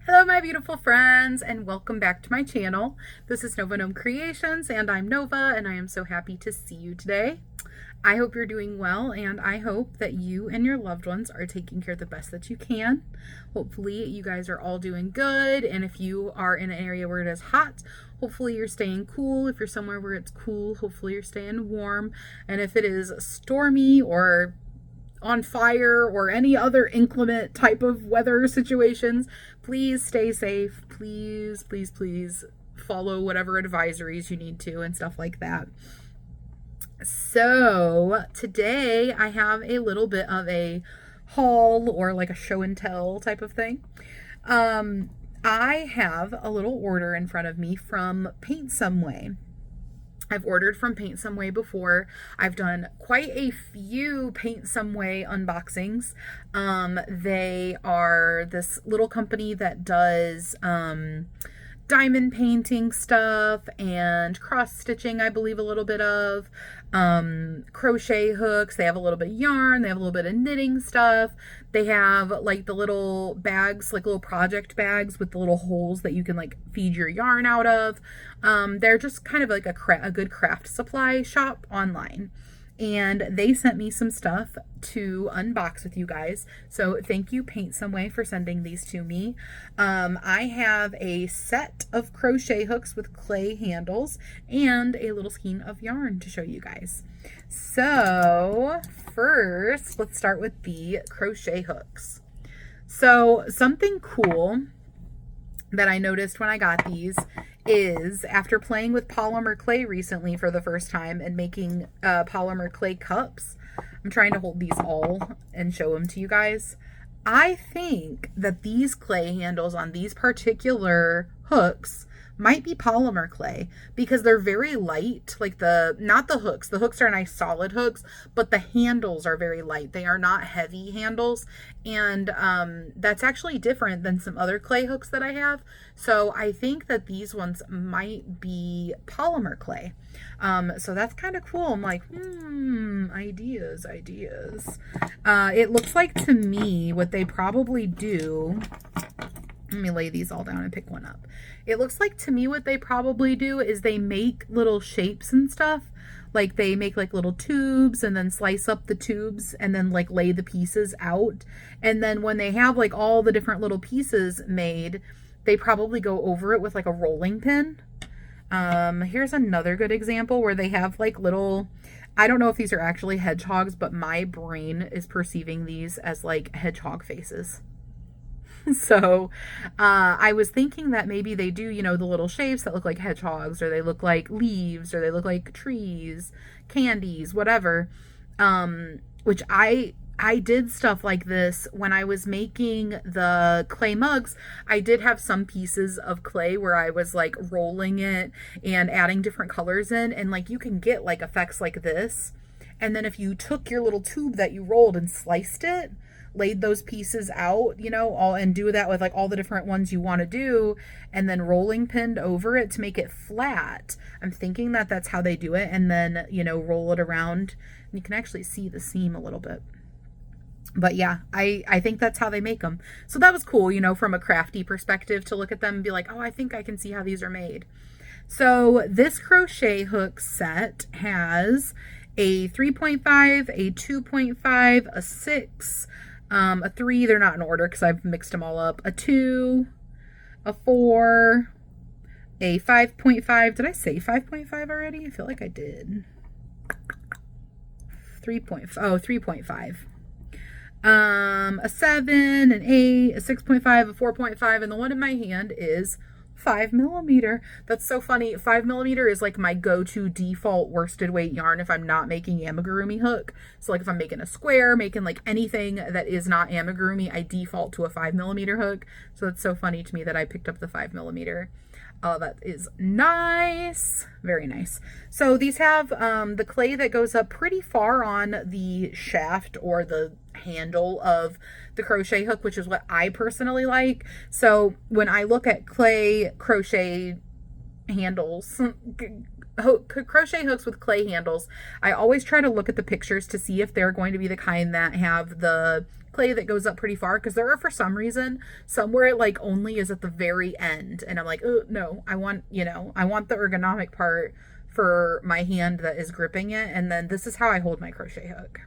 Hello my beautiful friends and welcome back to my channel. This is Nova Gnome Creations and I'm Nova and I am so happy to see you today. I hope you're doing well and I hope that you and your loved ones are taking care of the best that you can. Hopefully you guys are all doing good, and if you are in an area where it is hot, hopefully you're staying cool. If you're somewhere where it's cool, hopefully you're staying warm. And if it is stormy or on fire or any other inclement type of weather situations, please stay safe. Please, please, please follow whatever advisories you need to and stuff like that. So today I have a little bit of a haul or like a show and tell type of thing. I have a little order in front of me from Paintsomeway. I've ordered from Paintsomeway before. I've done quite a few Paintsomeway unboxings. They are this little company that does diamond painting stuff and cross stitching, I believe a little bit of crochet hooks. They have a little bit of yarn. They have a little bit of knitting stuff. They have like the little bags, like little project bags with the little holes that you can like feed your yarn out of. They're just kind of like a good craft supply shop online. And they sent me some stuff to unbox with you guys. So thank you, Paintsomeway, for sending these to me. I have a set of crochet hooks with clay handles and a little skein of yarn to show you guys. So first, let's start with the crochet hooks. So something cool that I noticed when I got these is, after playing with polymer clay recently for the first time and making polymer clay cups, I'm trying to hold these all and show them to you guys. I think that these clay handles on these particular hooks might be polymer clay because they're very light. Like not the hooks are nice solid hooks, but the handles are very light. They are not heavy handles, and that's actually different than some other clay hooks that I have. So I think that these ones might be polymer clay. So that's kind of cool. I'm like, ideas. It looks like to me what they probably do. Let me lay these all down and pick one up. It looks like to me what they probably do is they make little shapes and stuff. Like they make like little tubes and then slice up the tubes and then like lay the pieces out. And then when they have like all the different little pieces made, they probably go over it with like a rolling pin. Here's another good example where they have like little, I don't know if these are actually hedgehogs, but my brain is perceiving these as like hedgehog faces. So I was thinking that maybe they do, the little shapes that look like hedgehogs, or they look like leaves, or they look like trees, candies, whatever. Which I did stuff like this when I was making the clay mugs. I did have some pieces of clay where I was like rolling it and adding different colors in, and like you can get like effects like this. And then if you took your little tube that you rolled and sliced it, laid those pieces out, all, and do that with like all the different ones you want to do, and then rolling pinned over it to make it flat. I'm thinking that that's how they do it, and then, roll it around. And you can actually see the seam a little bit. But yeah, I think that's how they make them. So that was cool, from a crafty perspective, to look at them and be like, oh, I think I can see how these are made. So this crochet hook set has a 3.5, a 2.5, a 6, a 3, they're not in order because I've mixed them all up, a 2, a 4, a 5.5. Did I say 5.5 already? I feel like I did. 3.5. A 7, an 8, a 6.5, a 4.5, and the one in my hand is 5mm. That's so funny. 5mm is like my go-to default worsted weight yarn if I'm not making amigurumi hook. So like if I'm making a square, making like anything that is not amigurumi, I default to a 5mm hook. So it's so funny to me that I picked up the 5mm. Oh, that is nice. Very nice. So these have the clay that goes up pretty far on the shaft or the handle of the crochet hook, which is what I personally like. So when I look at clay crochet handles, crochet hooks with clay handles. I always try to look at the pictures to see if they're going to be the kind that have the clay that goes up pretty far, because there are, for some reason, somewhere it like only is at the very end, and I'm like, oh no, I want, I want the ergonomic part for my hand that is gripping it, and then this is how I hold my crochet hook.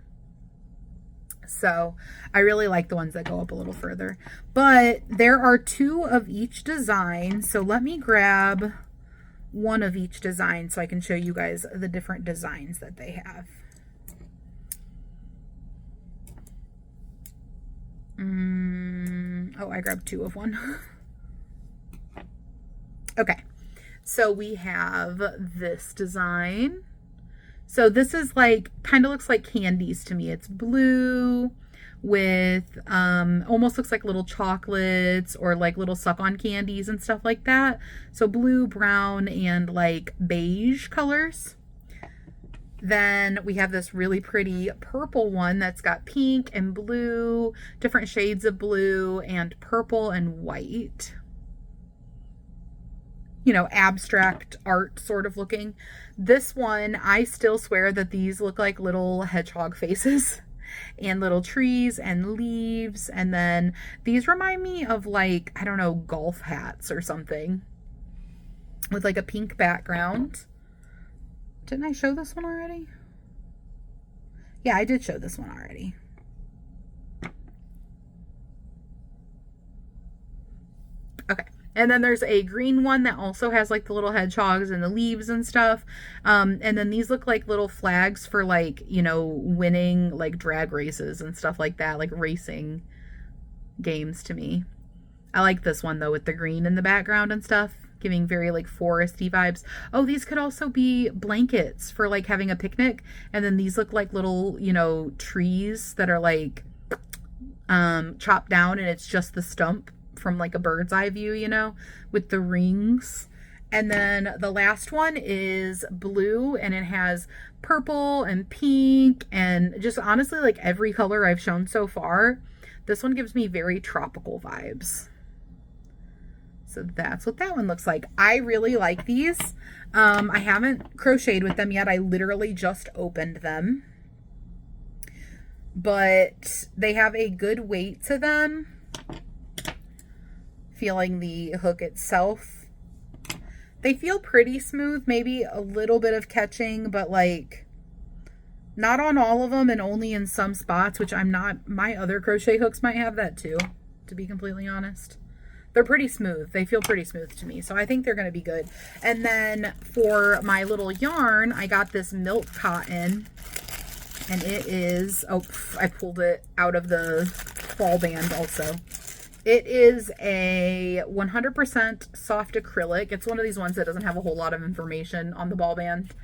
So I really like the ones that go up a little further, but there are 2 of each design. So let me grab one of each design so I can show you guys the different designs that they have. Oh, I grabbed 2 of one. Okay, so we have this design. So this is like, kind of looks like candies to me. It's blue with almost looks like little chocolates or like little suck-on candies and stuff like that. So blue, brown, and like beige colors. Then we have this really pretty purple one that's got pink and blue, different shades of blue, and purple and white. Abstract art sort of looking. This one, I still swear that these look like little hedgehog faces and little trees and leaves. And then these remind me of like, I don't know, golf hats or something with like a pink background. Didn't I show this one already? Yeah, I did show this one already. Okay. And then there's a green one that also has like the little hedgehogs and the leaves and stuff. And then these look like little flags for like, winning like drag races and stuff like that, like racing games to me. I like this one though with the green in the background and stuff, giving very like foresty vibes. Oh, these could also be blankets for like having a picnic. And then these look like little, trees that are like chopped down, and it's just the stump from like a bird's eye view, with the rings. And then the last one is blue, and it has purple and pink and just honestly like every color I've shown so far. This one gives me very tropical vibes. So that's what that one looks like. I really like these. I haven't crocheted with them yet. I literally just opened them. But they have a good weight to them. Feeling the hook itself. They feel pretty smooth, maybe a little bit of catching, but like not on all of them and only in some spots, which I'm not. My other crochet hooks might have that too, to be completely honest. They're pretty smooth. They feel pretty smooth to me, so I think they're going to be good. And then for my little yarn, I got this milk cotton, and it is, I pulled it out of the ball band also. It is a 100% soft acrylic. It's one of these ones that doesn't have a whole lot of information on the ball band.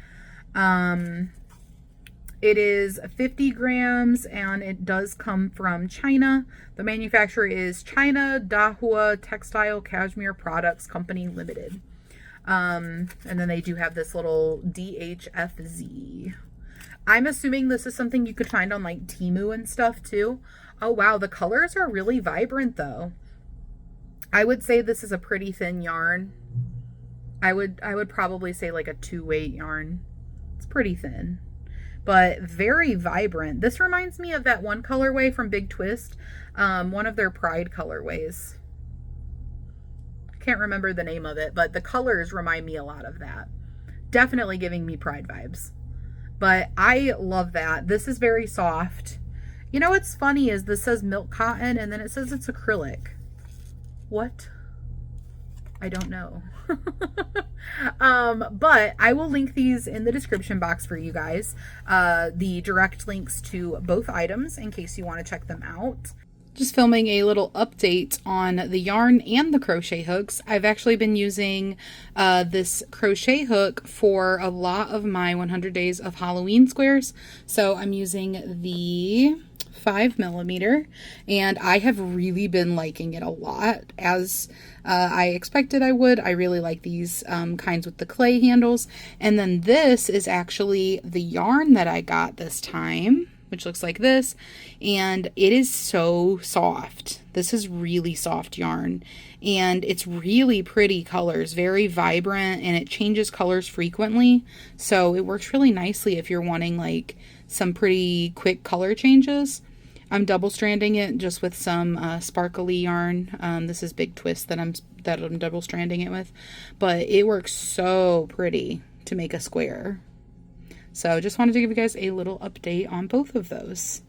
It is 50 grams, and it does come from China. The manufacturer is China Dahua Textile Cashmere Products Company Limited. And then they do have this little DHFZ. I'm assuming this is something you could find on like Temu and stuff too. Oh wow, the colors are really vibrant though. I would say this is a pretty thin yarn. I would probably say like a 2-weight yarn. It's pretty thin, but very vibrant. This reminds me of that one colorway from Big Twist, one of their Pride colorways. Can't remember the name of it, but the colors remind me a lot of that. Definitely giving me Pride vibes. But I love that. This is very soft. You know what's funny is this says milk cotton and then it says it's acrylic. What? I don't know. But I will link these in the description box for you guys. The direct links to both items in case you want to check them out. Just filming a little update on the yarn and the crochet hooks. I've actually been using this crochet hook for a lot of my 100 days of Halloween squares. So I'm using the 5mm, and I have really been liking it a lot, as I expected I would. I really like these kinds with the clay handles. And then this is actually the yarn that I got this time. which looks like this, and it is so soft. This is really soft yarn, and it's really pretty colors, very vibrant, and it changes colors frequently, so it works really nicely if you're wanting like some pretty quick color changes. I'm double stranding it just with some sparkly yarn. This is Big Twist that I'm double stranding it with, but it works so pretty to make a square. So just wanted to give you guys a little update on both of those.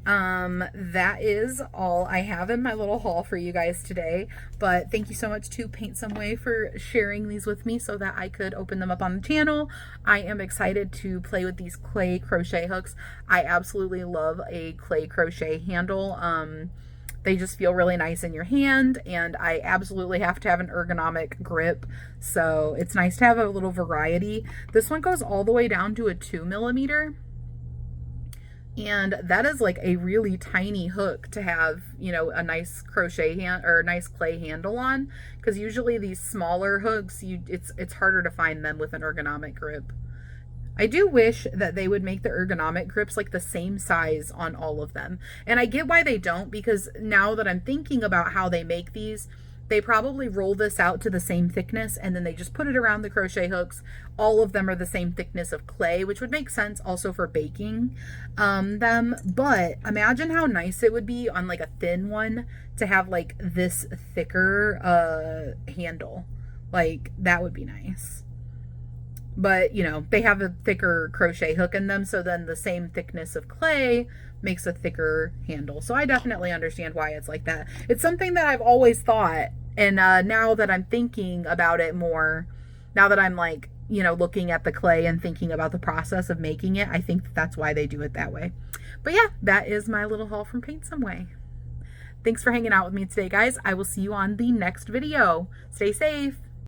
That is all I have in my little haul for you guys today, but thank you so much to Paintsomeway for sharing these with me so that I could open them up on the channel. I am excited to play with these clay crochet hooks. I absolutely love a clay crochet handle. They just feel really nice in your hand, and I absolutely have to have an ergonomic grip, so it's nice to have a little variety. This one goes all the way down to a 2mm, and that is like a really tiny hook to have, you know, a nice crochet hand or a nice clay handle on, because usually these smaller hooks, it's harder to find them with an ergonomic grip. I do wish that they would make the ergonomic grips like the same size on all of them. And I get why they don't, because now that I'm thinking about how they make these, they probably roll this out to the same thickness and then they just put it around the crochet hooks. All of them are the same thickness of clay, which would make sense also for baking them. But imagine how nice it would be on like a thin one to have like this thicker handle. Like that would be nice. But, you know, they have a thicker crochet hook in them, so then the same thickness of clay makes a thicker handle. So I definitely understand why it's like that. It's something that I've always thought, and now that I'm thinking about it more, now that I'm like, you know, looking at the clay and thinking about the process of making it, I think that's why they do it that way. But yeah, that is my little haul from Paintsomeway. Thanks for hanging out with me today, guys. I will see you on the next video. Stay safe.